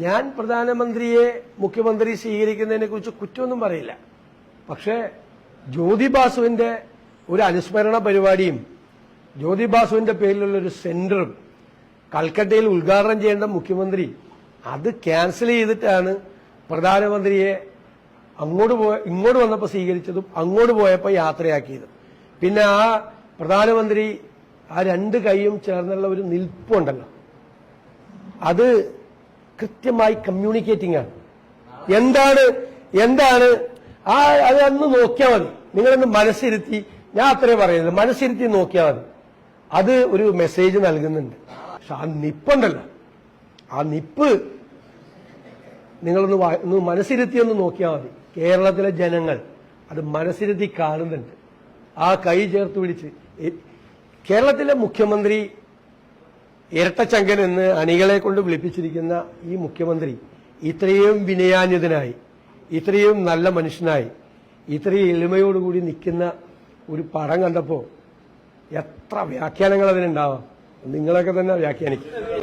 ഞാൻ പ്രധാനമന്ത്രിയെ മുഖ്യമന്ത്രി സ്വീകരിക്കുന്നതിനെ കുറിച്ച് കുറ്റമൊന്നും പറയില്ല. പക്ഷേ ജ്യോതി ബാസുവിന്റെ ഒരു അനുസ്മരണ പരിപാടിയും ജ്യോതി ബാസുവിന്റെ പേരിലുള്ള ഒരു സെന്ററും കൽക്കട്ടയിൽ ഉദ്ഘാടനം ചെയ്യേണ്ട മുഖ്യമന്ത്രി അത് ക്യാൻസൽ ചെയ്തിട്ടാണ് പ്രധാനമന്ത്രിയെ ഇങ്ങോട്ട് വന്നപ്പോൾ സ്വീകരിച്ചതും അങ്ങോട്ട് പോയപ്പോൾ യാത്രയാക്കിയതും. പിന്നെ ആ പ്രധാനമന്ത്രി ആ രണ്ട് കൈയും ചേർന്നുള്ള ഒരു നിൽപ്പുണ്ടല്ലോ, അത് കൃത്യമായി കമ്മ്യൂണിക്കേറ്റിംഗ് ആണ്. എന്താണ് അത് അന്ന് നോക്കിയാൽ മതി. നിങ്ങളൊന്ന് മനസ്സിരുത്തി, ഞാൻ അത്രേ പറയുന്നത്, മനസ്സിരുത്തി നോക്കിയാൽ മതി. അത് ഒരു മെസ്സേജ് നൽകുന്നുണ്ട്. പക്ഷെ ആ നിപ്പുണ്ടല്ലോ, ആ നിപ്പ് നിങ്ങളൊന്ന് മനസ്സിരുത്തി ഒന്ന് നോക്കിയാൽ മതി. കേരളത്തിലെ ജനങ്ങൾ അത് മനസ്സിരുത്തി കാണുന്നുണ്ട്. ആ കൈ ചേർത്ത് പിടിച്ച് കേരളത്തിലെ മുഖ്യമന്ത്രി ഇരട്ടച്ചങ്കൻ എന്ന് അണികളെ കൊണ്ട് വിളിപ്പിച്ചിരിക്കുന്ന ഈ മുഖ്യമന്ത്രി ഇത്രയും വിനയാന്യതനായി, ഇത്രയും നല്ല മനുഷ്യനായി, ഇത്രയും എളിമയോടുകൂടി നിൽക്കുന്ന ഒരു പടം കണ്ടപ്പോൾ എത്ര വ്യാഖ്യാനങ്ങൾ അതിനുണ്ടാവാം. നിങ്ങളൊക്കെ തന്നെ വ്യാഖ്യാനിക്കും.